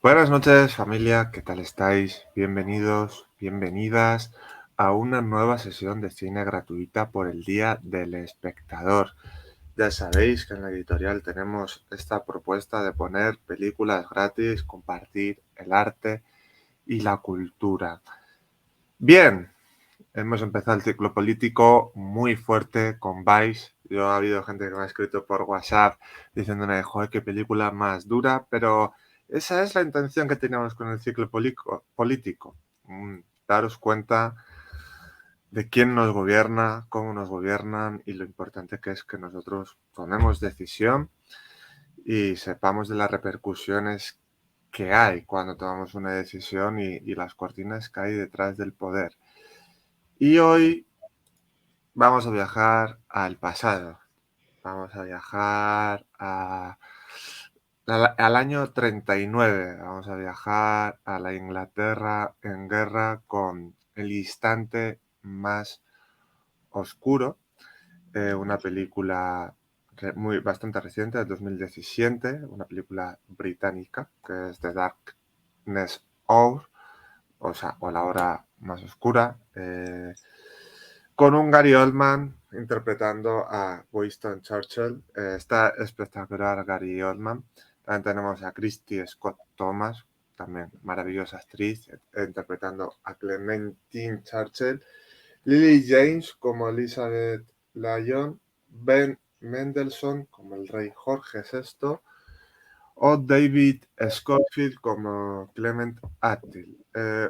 Buenas noches, familia, ¿qué tal estáis? Bienvenidos, bienvenidas a una nueva sesión de cine gratuita por el Día del Espectador. Ya sabéis que en la editorial tenemos esta propuesta de poner películas gratis, compartir el arte y la cultura. Bien, hemos empezado el ciclo político muy fuerte con Vice. Ha habido gente que me ha escrito por WhatsApp diciéndome, joder, qué película más dura, pero esa es la intención que teníamos con el ciclo político. Daros cuenta de quién nos gobierna, cómo nos gobiernan y lo importante que es que nosotros tomemos decisión y sepamos de las repercusiones que hay cuando tomamos una decisión y las cortinas que hay detrás del poder. Y hoy vamos a viajar al pasado. Vamos a viajar al año 39. Vamos a viajar a la Inglaterra en guerra con el instante más oscuro. Una película bastante reciente, del 2017, una película británica que es The Darkness Hour, o la hora más oscura. Con un Gary Oldman interpretando a Winston Churchill. Está espectacular Gary Oldman. También tenemos a Christy Scott Thomas, también maravillosa actriz, interpretando a Clementine Churchill. Lily James como Elizabeth Lyon. Ben Mendelsohn como el rey Jorge VI o David Schofield como Clement Attlee.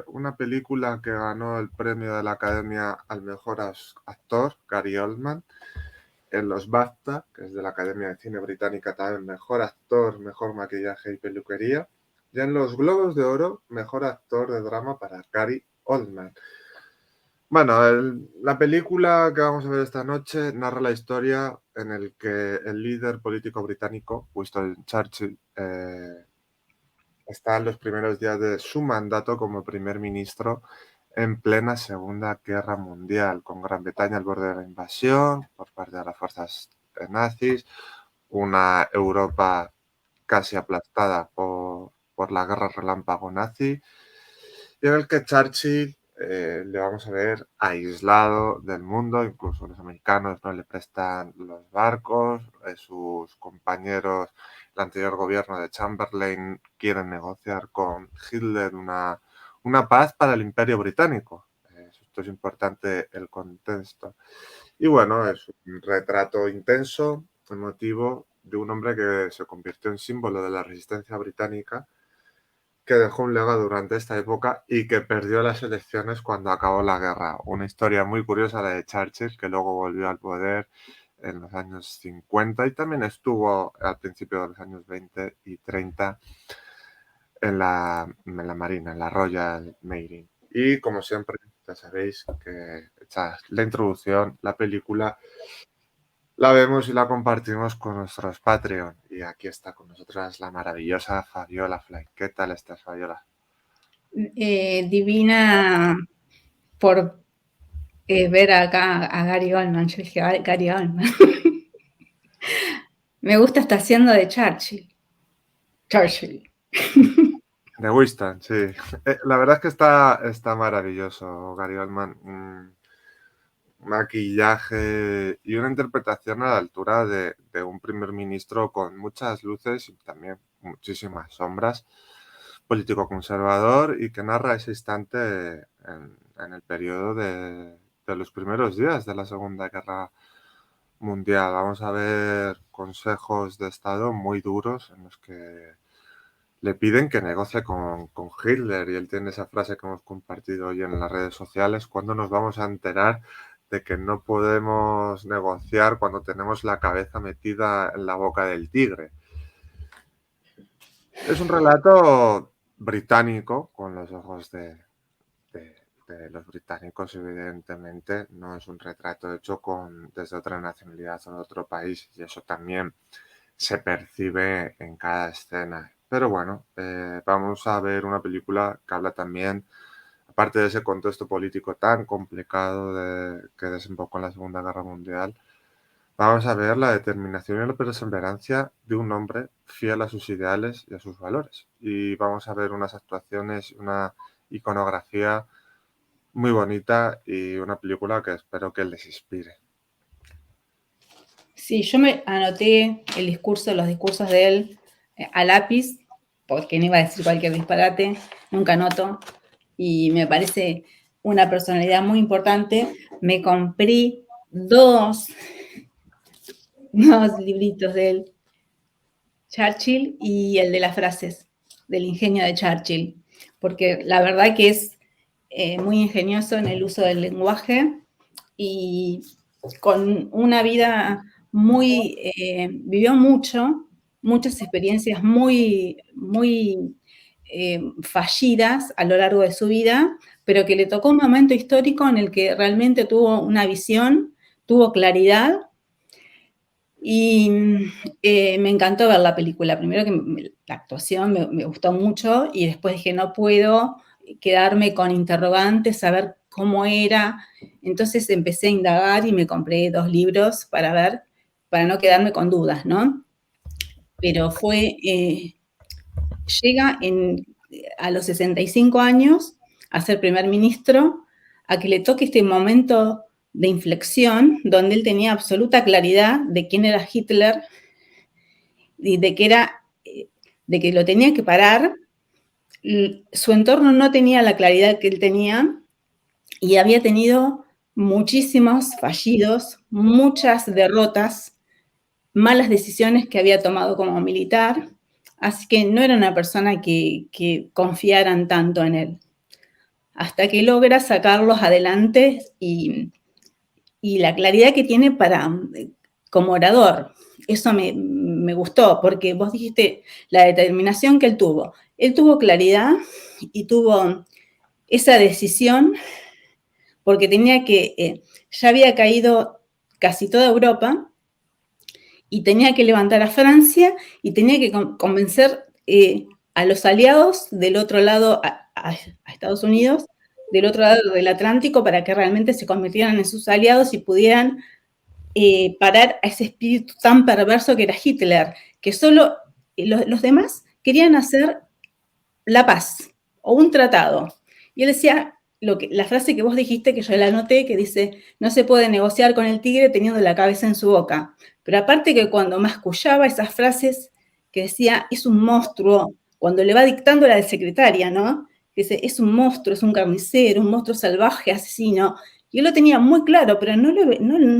Una película que ganó el premio de la Academia al mejor actor, Gary Oldman, en los BAFTA, que es de la Academia de Cine Británica, también mejor actor, mejor maquillaje y peluquería, y en los Globos de Oro, mejor actor de drama para Gary Oldman. Bueno, la película que vamos a ver esta noche narra la historia en el que el líder político británico, Winston Churchill, está en los primeros días de su mandato como primer ministro en plena Segunda Guerra Mundial, con Gran Bretaña al borde de la invasión por parte de las fuerzas nazis, una Europa casi aplastada por la guerra relámpago nazi, y en el que Churchill le vamos a ver aislado del mundo. Incluso los americanos no le prestan los barcos, sus compañeros, el anterior gobierno de Chamberlain, quieren negociar con Hitler una paz para el Imperio Británico. Esto es importante, el contexto. Y bueno, es un retrato intenso, emotivo, de un hombre que se convirtió en símbolo de la resistencia británica, que dejó un legado durante esta época y que perdió las elecciones cuando acabó la guerra. Una historia muy curiosa la de Churchill, que luego volvió al poder en los años 50 y también estuvo al principio de los años 20 y 30 en la Marina, en la Royal Marine. Y como siempre, ya sabéis que hecha la introducción, la película la vemos y la compartimos con nuestros Patreon. Y aquí está con nosotras la maravillosa Fabiola Fly. ¿Qué tal estás, Fabiola? Divina por ver acá a Gary Oldman. Yo dije, Gary Oldman. Me gusta, está haciendo de Churchill. Churchill. De Winston, sí. La verdad es que está maravilloso Gary Oldman. Maquillaje y una interpretación a la altura de un primer ministro con muchas luces y también muchísimas sombras. Político conservador y que narra ese instante en el periodo de los primeros días de la Segunda Guerra Mundial. Vamos a ver consejos de Estado muy duros en los que le piden que negocie con Hitler, y él tiene esa frase que hemos compartido hoy en las redes sociales: ¿cuándo nos vamos a enterar de que no podemos negociar cuando tenemos la cabeza metida en la boca del tigre? Es un relato británico, con los ojos de los británicos, evidentemente. No es un retrato hecho desde otra nacionalidad o de otro país, y eso también se percibe en cada escena. Pero bueno, vamos a ver una película que habla también, aparte de ese contexto político tan complicado que desembocó en la Segunda Guerra Mundial, Vamos a ver la determinación y la perseverancia de un hombre fiel a sus ideales y a sus valores. Y vamos a ver unas actuaciones, una iconografía muy bonita y una película que espero que les inspire. Sí, yo me anoté los discursos de él a lápiz, porque no iba a decir cualquier disparate, nunca anoto, y me parece una personalidad muy importante. Me compré dos, dos libritos de él, Churchill y el de las frases, del ingenio de Churchill, porque la verdad que es muy ingenioso en el uso del lenguaje y con una vida muy, vivió mucho, muchas experiencias muy fallidas a lo largo de su vida, pero que le tocó un momento histórico en el que realmente tuvo una visión, tuvo claridad y me encantó ver la película. Primero que la actuación me gustó mucho y después dije, no puedo quedarme con interrogantes, saber cómo era. Entonces empecé a indagar y me compré 2 libros para ver, para no quedarme con dudas, ¿no? Pero llega a los 65 años a ser primer ministro, a que le toque este momento de inflexión donde él tenía absoluta claridad de quién era Hitler y de que lo tenía que parar. Su entorno no tenía la claridad que él tenía y había tenido muchísimos fallidos, muchas derrotas, malas decisiones que había tomado como militar, así que no era una persona que confiaran tanto en él, hasta que logra sacarlos adelante y la claridad que tiene como orador. Eso me gustó, porque vos dijiste la determinación que él tuvo. Él tuvo claridad y tuvo esa decisión porque ya había caído casi toda Europa y tenía que levantar a Francia y tenía que convencer a los aliados del otro lado, a Estados Unidos, del otro lado del Atlántico, para que realmente se convirtieran en sus aliados y pudieran parar a ese espíritu tan perverso que era Hitler, que solo los demás querían hacer la paz o un tratado. Y él decía la frase que vos dijiste, que yo la anoté, que dice, no se puede negociar con el tigre teniendo la cabeza en su boca. Pero aparte que cuando mascullaba esas frases que decía, es un monstruo, cuando le va dictando la de secretaria, ¿no? Que dice, es un monstruo, es un carnicero, un monstruo salvaje, asesino. Y él lo tenía muy claro, pero no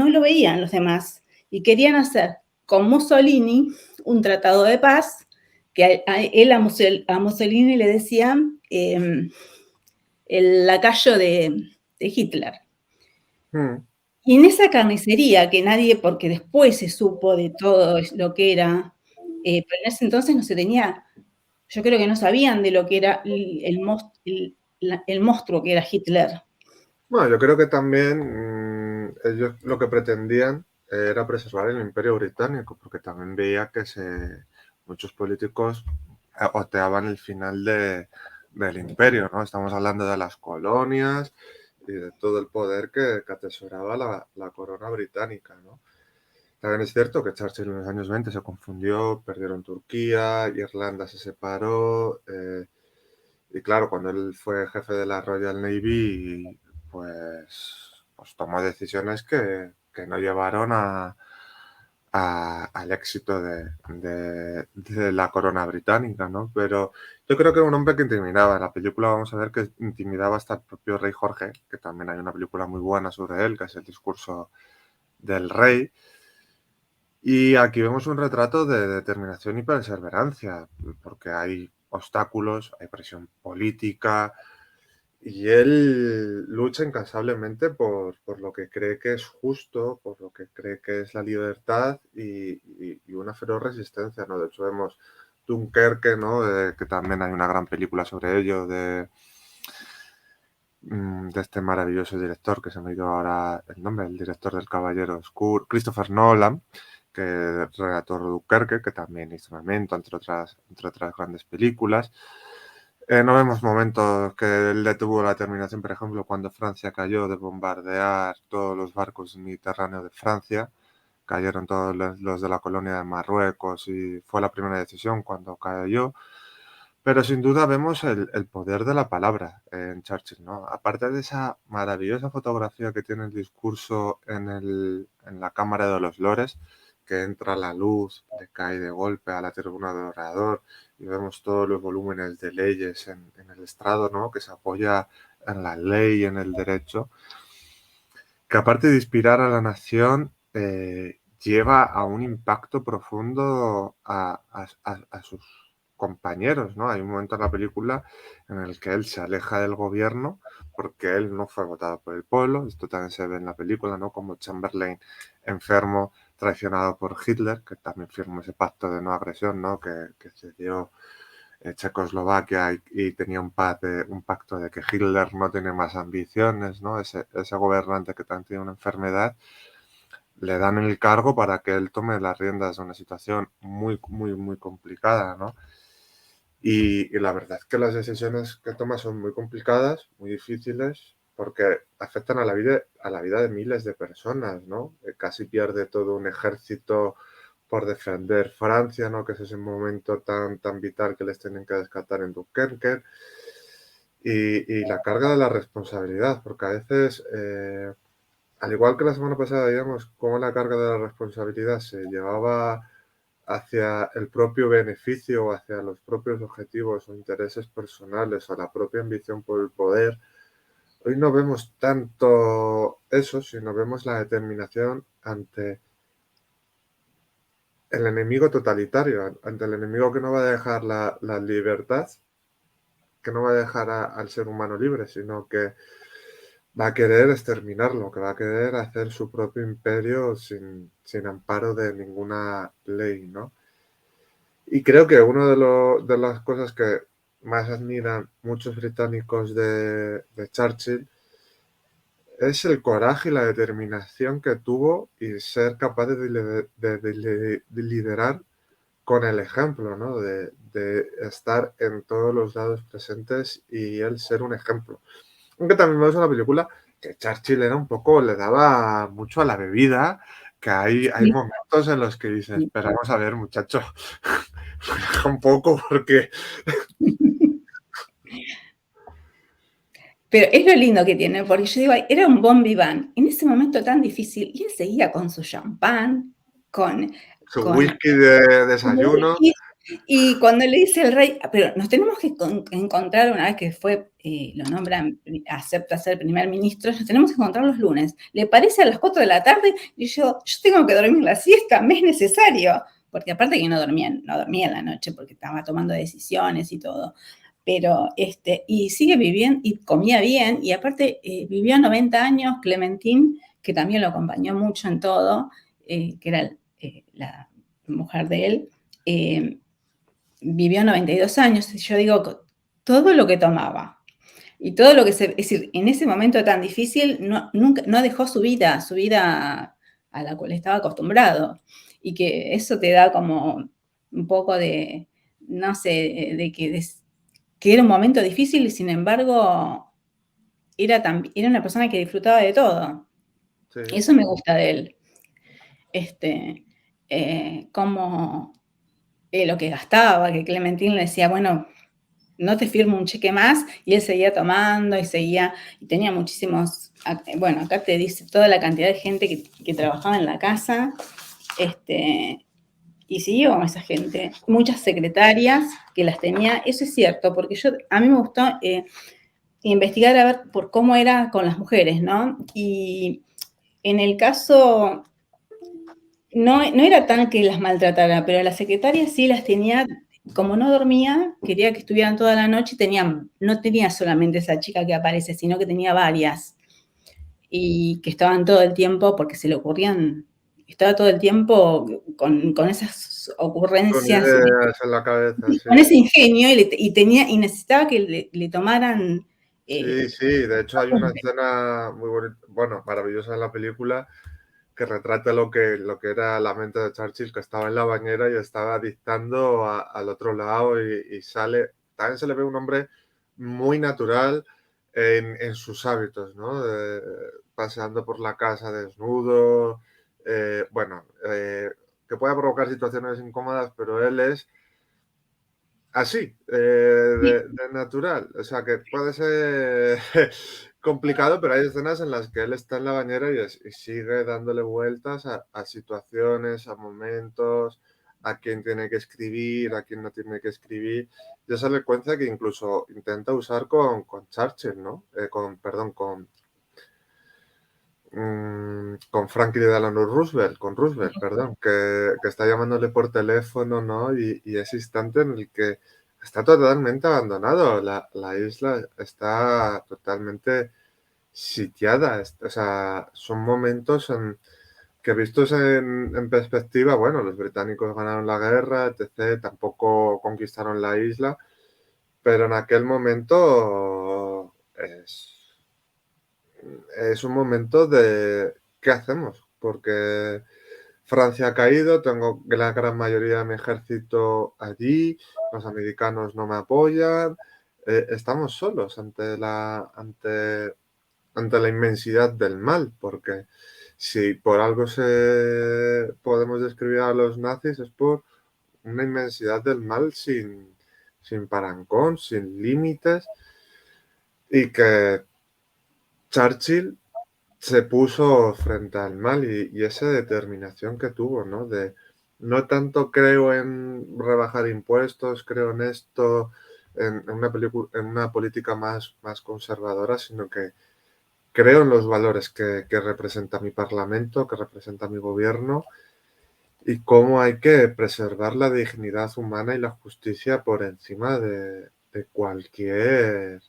lo veían los demás. Y querían hacer con Mussolini un tratado de paz, que a Mussolini le decían el lacayo de Hitler. Mm. Y en esa carnicería que nadie, porque después se supo de todo lo que era, pero en ese entonces no se tenía, yo creo que no sabían de lo que era el monstruo que era Hitler. Bueno, yo creo que también ellos lo que pretendían era preservar el Imperio Británico, porque también veía que muchos políticos oteaban el final del imperio, ¿no? Estamos hablando de las colonias y de todo el poder que atesoraba la corona británica, ¿no? También es cierto que Churchill en los años 20 se confundió, perdieron Turquía, Irlanda se separó, y claro, cuando él fue jefe de la Royal Navy, pues tomó decisiones que no llevaron al éxito de la corona británica, ¿no? Pero yo creo que era un hombre que intimidaba. En la película vamos a ver que intimidaba hasta el propio rey Jorge, que también hay una película muy buena sobre él, que es El discurso del rey. Y aquí vemos un retrato de determinación y perseverancia, porque hay obstáculos, hay presión política, y él lucha incansablemente por lo que cree que es justo, por lo que cree que es la libertad y una feroz resistencia, ¿no? De hecho, vemos Dunkerque, ¿no? Que también hay una gran película sobre ello, de este maravilloso director, que se me ha ido ahora el nombre, el director del Caballero Oscuro, Christopher Nolan, que relató Dunkerque, que también hizo Memento, entre otras grandes películas. No vemos momentos que él detuvo la terminación, por ejemplo, cuando Francia cayó de bombardear todos los barcos mediterráneos de Francia. cayeron todos los de la colonia de Marruecos y fue la primera decisión cuando cayó. Pero sin duda vemos el poder de la palabra en Churchill, ¿no? Aparte de esa maravillosa fotografía que tiene el discurso en la Cámara de los Lores, que entra la luz, le cae de golpe a la tribuna del orador y vemos todos los volúmenes de leyes en el estrado, ¿no? Que se apoya en la ley y en el derecho, que aparte de inspirar a la nación, lleva a un impacto profundo a sus compañeros, ¿no? Hay un momento en la película en el que él se aleja del gobierno porque él no fue votado por el pueblo. Esto también se ve en la película, ¿no? Como Chamberlain, enfermo, traicionado por Hitler, que también firmó ese pacto de no agresión, ¿no? Que se dio Checoslovaquia y tenía un pacto de que Hitler no tiene más ambiciones, ¿no? Ese gobernante que también tiene una enfermedad, le dan el cargo para que él tome las riendas de una situación muy, muy, muy complicada, ¿no? Y la verdad es que las decisiones que toma son muy complicadas, muy difíciles, porque afectan a la vida de miles de personas, ¿no? Casi pierde todo un ejército por defender Francia, ¿no? Que es ese momento tan vital que les tienen que rescatar en Dunkerque. Y la carga de la responsabilidad, porque a veces, al igual que la semana pasada, digamos, cómo la carga de la responsabilidad se llevaba hacia el propio beneficio o hacia los propios objetivos o intereses personales o la propia ambición por el poder, hoy no vemos tanto eso, sino vemos la determinación ante el enemigo totalitario, ante el enemigo que no va a dejar la libertad, que no va a dejar al ser humano libre, sino que va a querer exterminarlo, que va a querer hacer su propio imperio sin amparo de ninguna ley, ¿no? Y creo que una de las cosas que más admiran muchos británicos de Churchill es el coraje y la determinación que tuvo y ser capaz de liderar con el ejemplo, ¿no? De estar en todos los lados presentes y él ser un ejemplo. Aunque también vemos en la película que Churchill era un poco, le daba mucho a la bebida, que hay Sí, momentos en los que dices, sí. pero vamos a ver, muchacho, relaja un poco porque... Pero es lo lindo que tiene, porque yo digo, era un bon vivant en ese momento tan difícil, y él seguía con su champán, con, Su con whisky de desayuno. whisky, y cuando le dice el rey, pero nos tenemos que encontrar una vez que fue, lo nombran, acepta ser primer ministro, nos tenemos que encontrar los lunes. ¿Le parece a las 4 de la tarde? Y yo tengo que dormir la siesta, me es necesario, porque aparte que no dormía en la noche porque estaba tomando decisiones y todo. Pero, y sigue viviendo, y comía bien, y aparte vivió 90 años, Clementine, que también lo acompañó mucho en todo, que era la mujer de él, vivió 92 años, y yo digo, todo lo que tomaba, y todo lo que es decir, en ese momento tan difícil, nunca, no dejó su vida a la cual estaba acostumbrado, y que eso te da como un poco de, no sé, que era un momento difícil y sin embargo era una persona que disfrutaba de todo. Sí, Eso me gusta de él. Este, como lo que gastaba, que Clementine le decía, bueno, no te firmo un cheque más, y él seguía tomando y seguía, y tenía muchísimos, bueno, acá te dice toda la cantidad de gente que trabajaba en la casa, y siguió con esa gente, muchas secretarias que las tenía, eso es cierto, porque a mí me gustó investigar a ver por cómo era con las mujeres, ¿no? Y en el caso, no era tan que las maltratara, pero las secretarias sí las tenía, como no dormía, quería que estuvieran toda la noche, no tenía solamente esa chica que aparece, sino que tenía varias, y que estaban todo el tiempo, porque se le ocurrían, estaba todo el tiempo con esas con ocurrencias, ideas en la cabeza, sí. con ese ingenio, y necesitaba que le tomaran Sí, sí, de hecho hay una escena muy bonita, bueno, maravillosa en la película que retrata lo que era la mente de Churchill, que estaba en la bañera y estaba dictando al otro lado y sale, también se le ve un hombre muy natural en sus hábitos, ¿no? Paseando por la casa desnudo, que pueda provocar situaciones incómodas, pero él es así, de natural. O sea, que puede ser complicado, pero hay escenas en las que él está en la bañera y sigue dándole vueltas a situaciones, a momentos, a quién tiene que escribir, a quién no tiene que escribir. Y esa secuencia que incluso intenta usar con Churchill, ¿no? Con Franklin Delano Roosevelt, con Roosevelt, perdón, que está llamándole por teléfono, ¿no? Y ese instante en el que está totalmente abandonado, la isla está totalmente sitiada, o sea, son momentos que vistos en perspectiva, bueno, los británicos ganaron la guerra, etc., tampoco conquistaron la isla, pero en aquel momento es un momento de ¿qué hacemos? Porque Francia ha caído, tengo la gran mayoría de mi ejército allí, los americanos no me apoyan, estamos solos ante la inmensidad del mal, porque si por algo podemos describir a los nazis es por una inmensidad del mal sin parangón, sin límites, y que Churchill se puso frente al mal y esa determinación que tuvo, ¿no? De no tanto creo en rebajar impuestos, creo en esto, en una política más conservadora, sino que creo en los valores que representa mi parlamento, que representa mi gobierno y cómo hay que preservar la dignidad humana y la justicia por encima de cualquier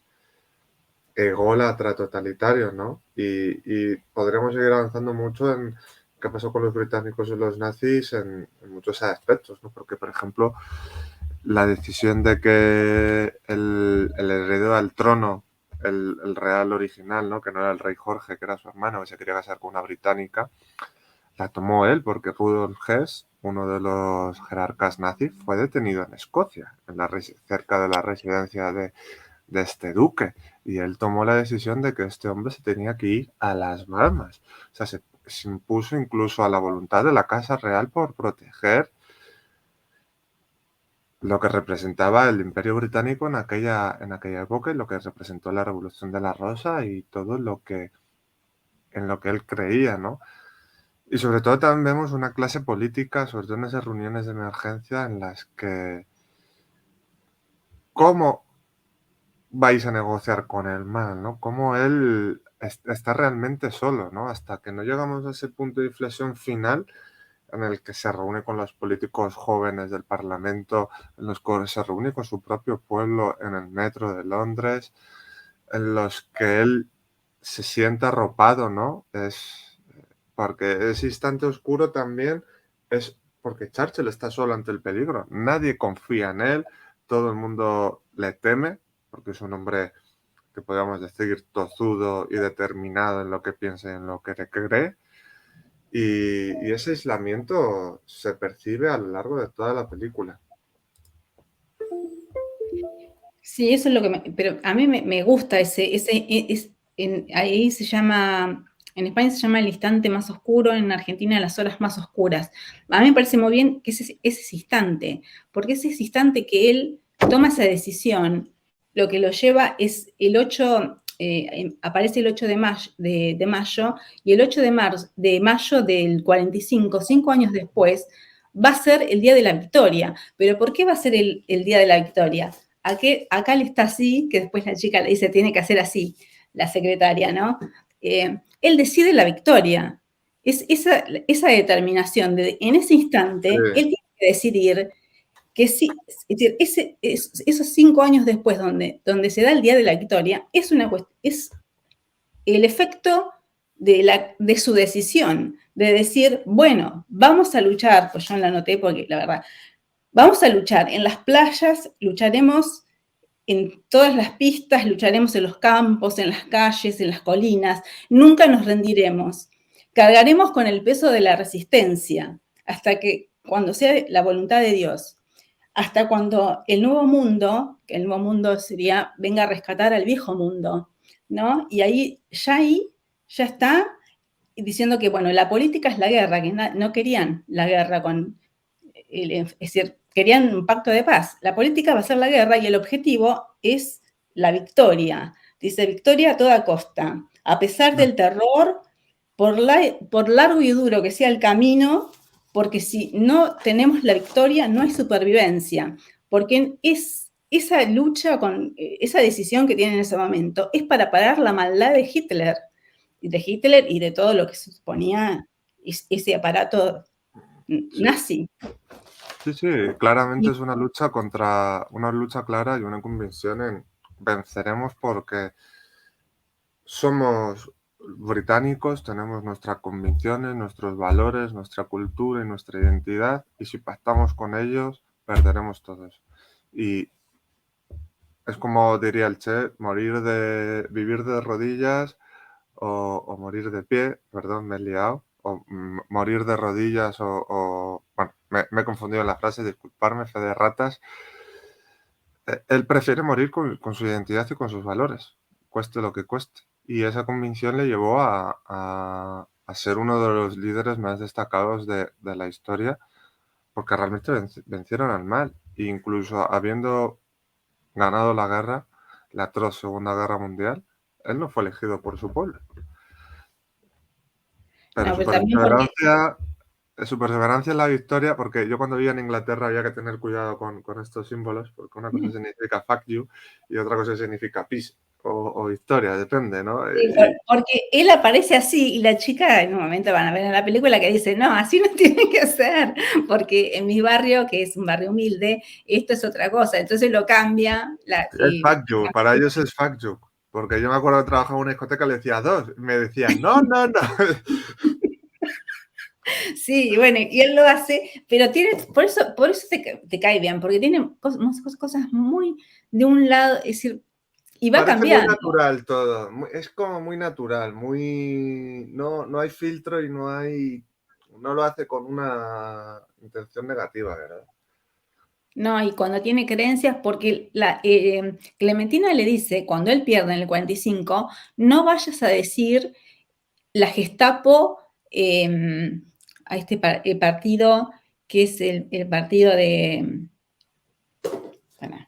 ególatra totalitario, ¿no? Y podríamos seguir avanzando mucho en qué pasó con los británicos y los nazis en muchos aspectos, ¿no? Porque, por ejemplo, la decisión de que el heredero al trono, el real original, ¿no? Que no era el rey Jorge, que era su hermano, que se quería casar con una británica, la tomó él porque Rudolf Hess, uno de los jerarcas nazis, fue detenido en Escocia, cerca de la residencia de este duque, y él tomó la decisión de que este hombre se tenía que ir a las Bahamas. O sea, se impuso incluso a la voluntad de la Casa Real por proteger lo que representaba el Imperio Británico en aquella época y lo que representó la Revolución de la Rosa y todo en lo que él creía, ¿no? Y sobre todo también vemos una clase política, sobre todo en esas reuniones de emergencia en las que ¿cómo vais a negociar con el mal, ¿no? Cómo él está realmente solo, ¿no? Hasta que no llegamos a ese punto de inflexión final en el que se reúne con los políticos jóvenes del Parlamento, en los que se reúne con su propio pueblo en el metro de Londres, en los que él se sienta arropado, ¿no? Porque ese instante oscuro también es porque Churchill está solo ante el peligro. Nadie confía en él, todo el mundo le teme, porque es un hombre que podríamos decir tozudo y determinado en lo que piensa y en lo que cree. Y ese aislamiento se percibe a lo largo de toda la película. Sí, eso es lo que pero a mí me gusta ahí se llama, en España se llama el instante más oscuro, en Argentina las horas más oscuras. A mí me parece muy bien que ese instante, porque ese instante que él toma esa decisión, lo que lo lleva es el 8, aparece el 8 de mayo, y el 8 de mayo del 45, 5 años después, va a ser el día de la victoria. ¿Pero por qué va a ser el día de la victoria? Acá él está así, que después la chica le dice, tiene que hacer así, la secretaria, ¿no? Él decide la victoria. Es esa determinación de, en ese instante, él Sí, tiene que decidir que sí, es decir, esos 5 años después donde se da el día de la victoria, es el efecto de su decisión, de decir, bueno, vamos a luchar, pues yo la anoté porque la verdad, vamos a luchar en las playas, lucharemos en todas las pistas, lucharemos en los campos, en las calles, en las colinas, nunca nos rendiremos. Cargaremos con el peso de la resistencia hasta que, cuando sea la voluntad de Dios, hasta cuando el nuevo mundo, que el nuevo mundo sería, venga a rescatar al viejo mundo, ¿no? Y ahí ya está diciendo que, bueno, la política es la guerra, que no querían la guerra es decir, querían un pacto de paz. La política va a ser la guerra y el objetivo es la victoria. Dice, victoria a toda costa, a pesar del terror, por largo y duro que sea el camino, porque si no tenemos la victoria, no hay supervivencia, porque esa lucha esa decisión que tienen en ese momento es para parar la maldad de Hitler y de todo lo que se suponía ese aparato nazi. Sí, sí, claramente es una lucha clara y una convicción en venceremos porque somos británicos, tenemos nuestras convicciones, nuestros valores, nuestra cultura y nuestra identidad, y si pactamos con ellos, perderemos todos. Y es como diría el Che, vivir de rodillas o morir de pie, perdón, me he liado, o morir de rodillas bueno, me he confundido en la frase, disculparme, fe de ratas. Él prefiere morir con su identidad y con sus valores, cueste lo que cueste. Y esa convicción le llevó a ser uno de los líderes más destacados de la historia, porque realmente vencieron al mal. E incluso habiendo ganado la guerra, la atroz Segunda Guerra Mundial, él no fue elegido por su pueblo. Pero No, pero también porque su perseverancia en la victoria, porque yo cuando vivía en Inglaterra había que tener cuidado con estos símbolos, porque una cosa significa fuck you y otra cosa significa peace o victoria, depende, ¿no? sí, porque él aparece así y la chica en un momento van a ver en la película que dice, no, así no tiene que ser, porque en mi barrio, que es un barrio humilde, esto es otra cosa, entonces lo cambia. Es fuck you, para ellos es fuck you, porque yo me acuerdo que trabajaba en una discoteca, le decía dos, me decían, no, no, no. Sí, bueno, y él lo hace, pero por eso te cae bien, porque tiene cosas muy de un lado, es decir, y va Parece muy cambiando. natural todo, es como muy natural, no hay filtro y no lo hace con una intención negativa, ¿verdad? No, y cuando tiene creencias, porque Clementina le dice, cuando él pierde en el 45, no vayas a decir la Gestapo a partido que es el partido bueno,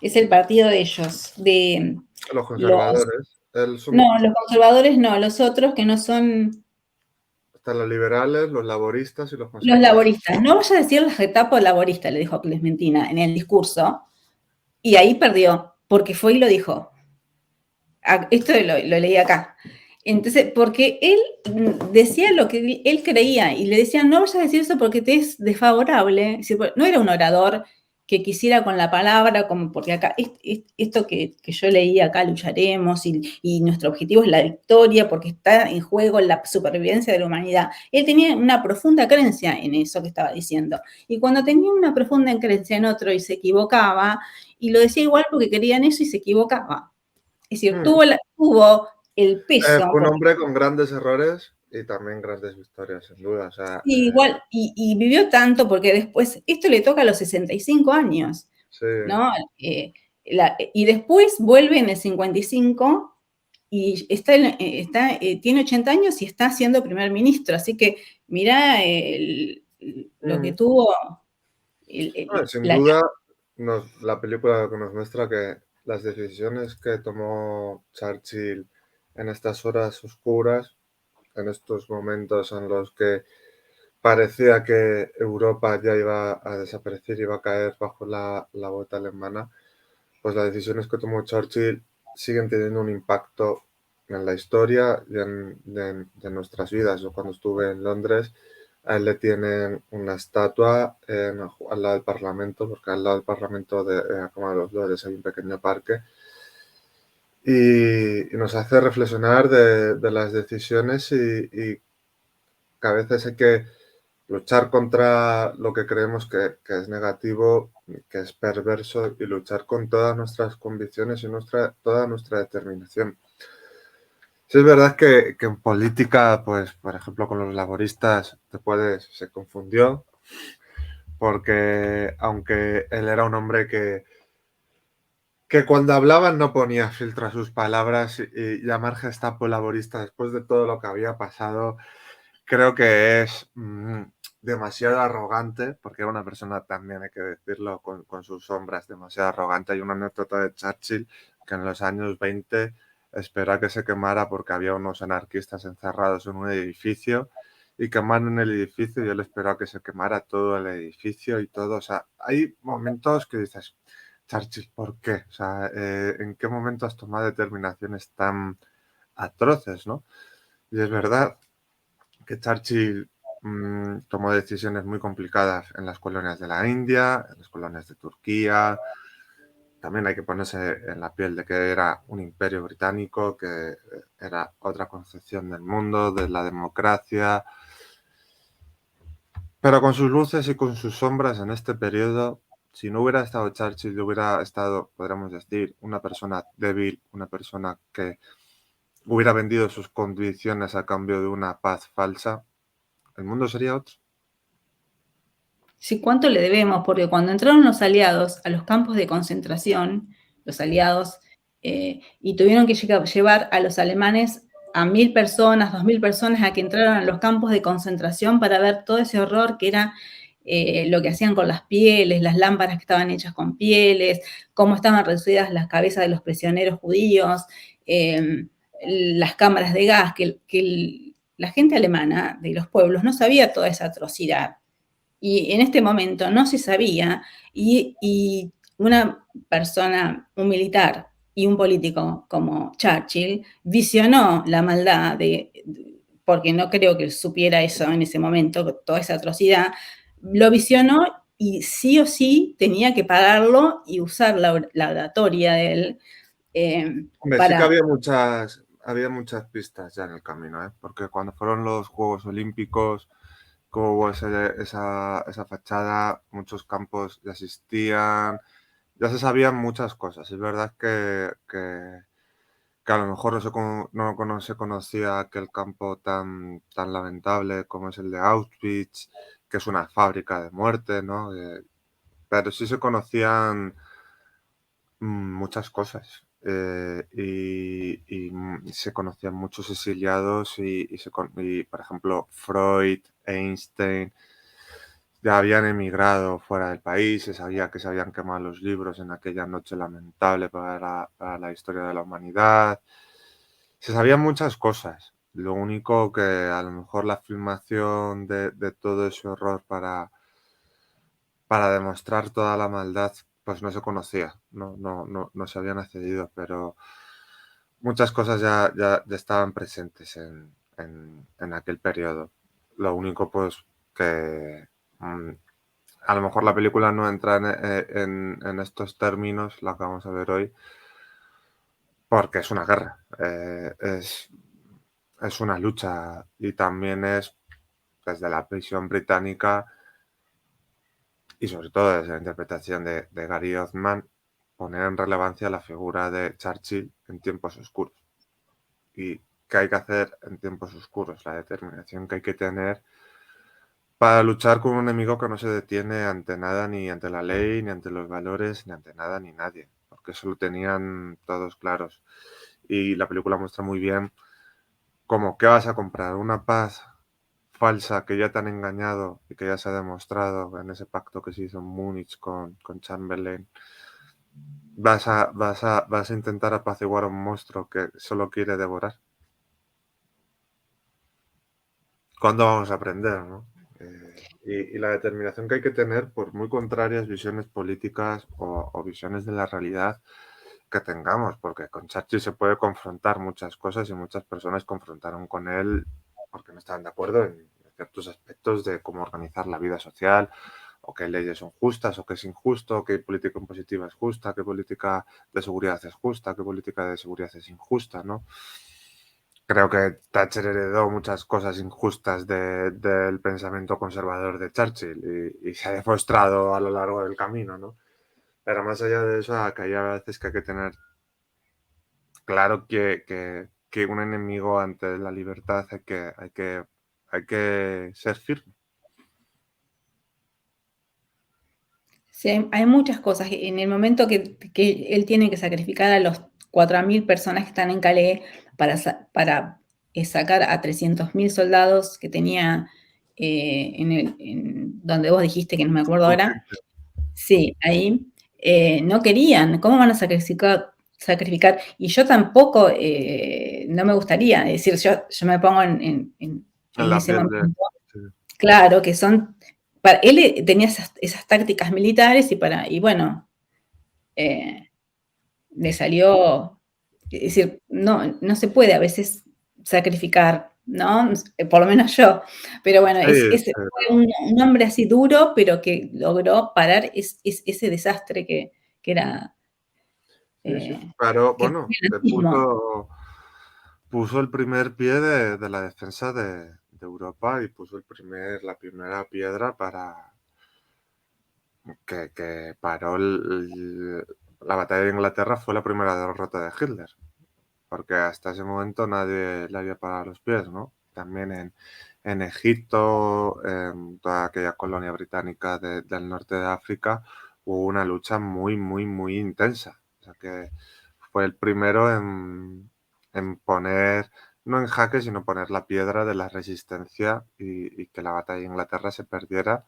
es el partido de ellos, de Los los, conservadores, no, los conservadores no, los otros que no son están los liberales, los laboristas y los los conservadores. laboristas. No vayas a decir la Gestapo laborista, le dijo a Clementina en el discurso, y ahí perdió, porque fue y lo dijo. Esto lo leí acá. Entonces, porque él decía lo que él creía y le decían, no vayas a decir eso porque te es desfavorable. No era un orador que quisiera con la palabra, como porque acá, esto que yo leí acá, lucharemos y nuestro objetivo es la victoria porque está en juego la supervivencia de la humanidad. Él tenía una profunda creencia en eso que estaba diciendo. Y cuando tenía una profunda creencia en otro y se equivocaba, y lo decía igual porque querían eso y se equivocaba. Es decir, Mm. tuvo el peso, Fue un porque hombre con grandes errores y también grandes victorias, sin duda. O sea, sí, igual, y vivió tanto porque después, esto le toca a los 65 años, sí. ¿no? Y después vuelve en el 55 y tiene 80 años y está siendo primer ministro, así que mirá lo que Mm. tuvo Sin la... duda, la película que nos muestra que las decisiones que tomó Churchill en estas horas oscuras, en estos momentos en los que parecía que Europa ya iba a desaparecer, iba a caer bajo la bota alemana, pues las decisiones que tomó Churchill siguen teniendo un impacto en la historia y de nuestras vidas. Yo cuando estuve en Londres, a él le tienen una estatua al lado del Parlamento, porque al lado del Parlamento de la Cámara de los Lores hay un pequeño parque, y nos hace reflexionar de las decisiones y que a veces hay que luchar contra lo que creemos que es negativo, que es perverso, y luchar con todas nuestras convicciones y toda nuestra determinación. Sí, es verdad que en política, pues, por ejemplo, con los laboristas se confundió, porque aunque él era un hombre que que cuando hablaban no ponía filtro a sus palabras y llamar Gestapo laborista después de todo lo que había pasado, creo que es demasiado arrogante, porque era una persona, también hay que decirlo, con sus sombras, demasiado arrogante. Hay una anécdota de Churchill que en los años 20 esperó a que se quemara porque había unos anarquistas encerrados en un edificio y quemaron el edificio y él esperó a que se quemara todo el edificio y todo. O sea, hay momentos que dices, Churchill, ¿por qué? O sea, ¿en qué momento has tomado determinaciones tan atroces, no? Y es verdad que Churchill tomó decisiones muy complicadas en las colonias de la India, en las colonias de Turquía. También hay que ponerse en la piel de que era un imperio británico, que era otra concepción del mundo, de la democracia. Pero con sus luces y con sus sombras en este periodo, si no hubiera estado Churchill, hubiera estado, podríamos decir, una persona débil, una persona que hubiera vendido sus condiciones a cambio de una paz falsa, el mundo sería otro. Sí, ¿cuánto le debemos? Porque cuando entraron los aliados a los campos de concentración, los aliados, y tuvieron que llevar a los alemanes a 1.000 personas, 2.000 personas a que entraran a los campos de concentración para ver todo ese horror que era lo que hacían con las pieles, las lámparas que estaban hechas con pieles, cómo estaban reducidas las cabezas de los prisioneros judíos, las cámaras de gas, que la gente alemana de los pueblos no sabía toda esa atrocidad. Y en este momento no se sabía, y una persona, un militar y un político como Churchill visionó la maldad porque no creo que supiera eso en ese momento, toda esa atrocidad, lo visionó y sí o sí tenía que pagarlo y usar la oratoria de él Hombre, sí que para... había muchas pistas ya en el camino, ¿eh? Porque cuando fueron los Juegos Olímpicos, como hubo esa fachada, muchos campos ya existían, ya se sabían muchas cosas. Es verdad que a lo mejor no se conocía aquel campo tan lamentable como es el de Auschwitz, que es una fábrica de muerte, ¿no? Pero sí se conocían muchas cosas. Se conocían muchos exiliados y, por ejemplo, Freud, Einstein, ya habían emigrado fuera del país, se sabía que se habían quemado los libros en aquella noche lamentable para la historia de la humanidad. Se sabían muchas cosas. Lo único que a lo mejor la filmación de todo ese horror para demostrar toda la maldad, pues no se conocía, no se habían accedido, pero muchas cosas ya estaban presentes en aquel periodo. Lo único, pues, que a lo mejor la película no entra en estos términos, la que vamos a ver hoy, porque es una guerra, es una lucha y también es desde la prisión británica y sobre todo desde la interpretación de Gary Oldman, poner en relevancia la figura de Churchill en tiempos oscuros. Y qué hay que hacer en tiempos oscuros, la determinación que hay que tener para luchar con un enemigo que no se detiene ante nada, ni ante la ley, ni ante los valores, ni ante nada, ni nadie, porque eso lo tenían todos claros. Y la película muestra muy bien cómo, ¿qué vas a comprar? Una paz falsa que ya te han engañado y que ya se ha demostrado en ese pacto que se hizo en Múnich con Chamberlain. Vas a intentar apaciguar a un monstruo que solo quiere devorar. ¿Cuándo vamos a aprender, no? Y la determinación que hay que tener, por muy contrarias visiones políticas o visiones de la realidad que tengamos, porque con Churchill se puede confrontar muchas cosas y muchas personas confrontaron con él porque no estaban de acuerdo en ciertos aspectos de cómo organizar la vida social, o qué leyes son justas, o qué es injusto, qué política impositiva es justa, qué política de seguridad es justa, qué política de seguridad es injusta, ¿no? Creo que Thatcher heredó muchas cosas injustas del pensamiento conservador de Churchill y se ha demostrado a lo largo del camino, ¿no? Pero más allá de eso, que hay a veces que hay que tener claro que un enemigo ante la libertad hay que ser firme. Sí, hay muchas cosas. En el momento que él tiene que sacrificar a los 4.000 personas que están en Calais para sacar a 300.000 soldados que tenía en donde vos dijiste, que no me acuerdo ahora. Sí, ahí no querían. ¿Cómo van a sacrificar? Y yo tampoco, no me gustaría. Es decir, yo me pongo En en la ese piel de... momento. Sí, Claro, que son. Él tenía esas tácticas militares y bueno, eh, le salió. Es decir, no se puede a veces sacrificar, ¿no? Por lo menos yo. Pero bueno, sí, fue un hombre así duro, pero que logró parar ese desastre que era. sí, sí. eh, Pero que fue bueno, el nazismo. puso el primer pie de la defensa de Europa y puso la primera piedra para que paró la batalla de Inglaterra. Fue la primera derrota de Hitler, porque hasta ese momento nadie le había parado los pies, ¿no? También en Egipto, en toda aquella colonia británica del norte de África, hubo una lucha muy, muy, muy intensa. O sea que fue el primero en poner, no en jaque, sino poner la piedra de la resistencia y que la batalla de Inglaterra se perdiera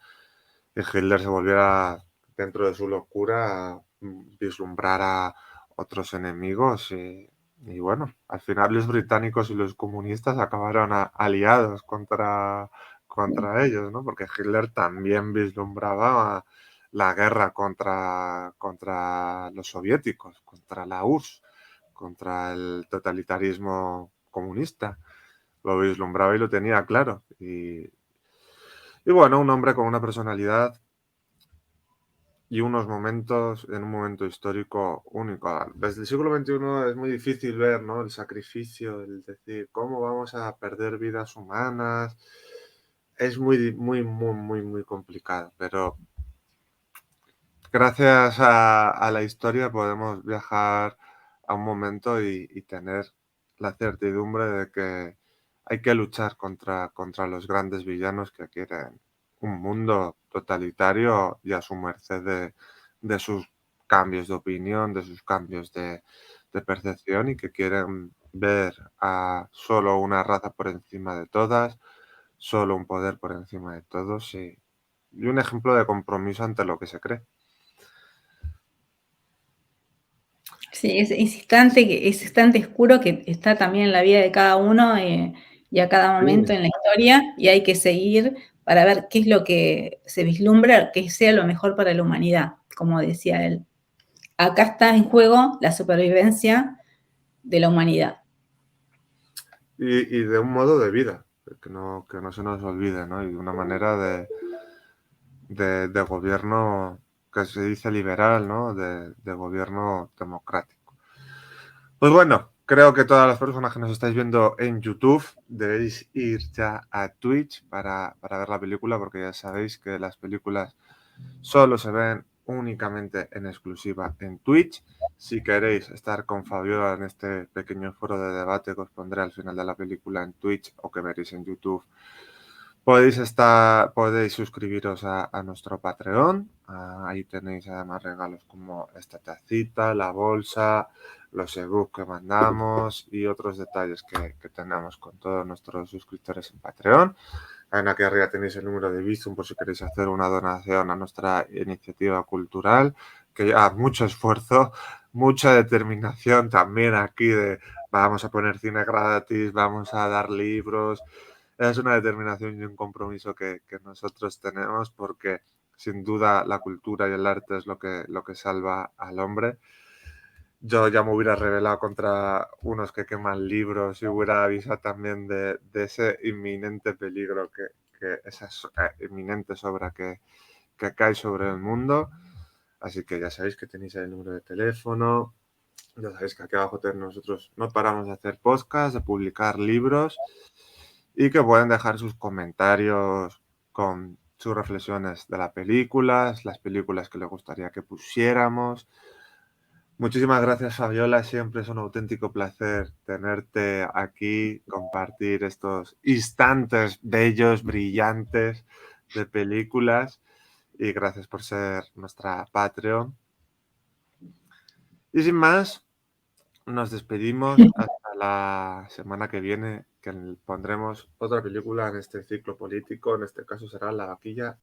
y Hitler se volviera, dentro de su locura, a vislumbrar a otros enemigos y bueno, al final los británicos y los comunistas acabaron aliados contra ellos, ¿no? Porque Hitler también vislumbraba la guerra contra los soviéticos, contra la URSS, contra el totalitarismo comunista. Lo vislumbraba y lo tenía claro. Y bueno, un hombre con una personalidad y unos momentos, en un momento histórico único. Desde el siglo XXI es muy difícil ver, ¿no? El sacrificio, el decir, ¿cómo vamos a perder vidas humanas? Es muy, muy, muy, muy, muy complicado, pero gracias a la historia podemos viajar a un momento y tener la certidumbre de que hay que luchar contra los grandes villanos que quieren un mundo totalitario y a su merced de sus cambios de opinión, de sus cambios de percepción y que quieren ver a solo una raza por encima de todas, solo un poder por encima de todos y un ejemplo de compromiso ante lo que se cree. Sí, ese instante oscuro que está también en la vida de cada uno y a cada momento Sí. en la historia, y hay que seguir para ver qué es lo que se vislumbra, que sea lo mejor para la humanidad, como decía él. Acá está en juego la supervivencia de la humanidad. Y de un modo de vida, que no se nos olvide, ¿no? Y de una manera de gobierno que se dice liberal, ¿no? De gobierno democrático. Pues bueno, creo que todas las personas que nos estáis viendo en YouTube debéis ir ya a Twitch para ver la película, porque ya sabéis que las películas solo se ven únicamente en exclusiva en Twitch. Si queréis estar con Fabiola en este pequeño foro de debate que os pondré al final de la película en Twitch o que veréis en YouTube, podéis suscribiros a nuestro Patreon. Ahí tenéis además regalos como esta tacita, la bolsa, los ebooks que mandamos y otros detalles que tenemos con todos nuestros suscriptores en Patreon. Aquí arriba tenéis el número de Bizum por si queréis hacer una donación a nuestra iniciativa cultural, que lleva mucho esfuerzo, mucha determinación también aquí de vamos a poner cine gratis, vamos a dar libros. Es una determinación y un compromiso que nosotros tenemos porque sin duda la cultura y el arte es lo que salva al hombre. Yo ya me hubiera rebelado contra unos que queman libros y hubiera avisado también de ese inminente peligro esa inminente sobra que cae sobre el mundo. Así que ya sabéis que tenéis ahí el número de teléfono. Ya sabéis que aquí abajo nosotros no paramos de hacer podcasts, de publicar libros y que pueden dejar sus comentarios con sus reflexiones de las películas que les gustaría que pusiéramos. Muchísimas gracias, Fabiola. Siempre es un auténtico placer tenerte aquí, compartir estos instantes bellos, brillantes de películas. y gracias por ser nuestra Patreon. Y sin más, nos despedimos hasta la semana que viene, que pondremos otra película en este ciclo político. En este caso será La Vaquilla.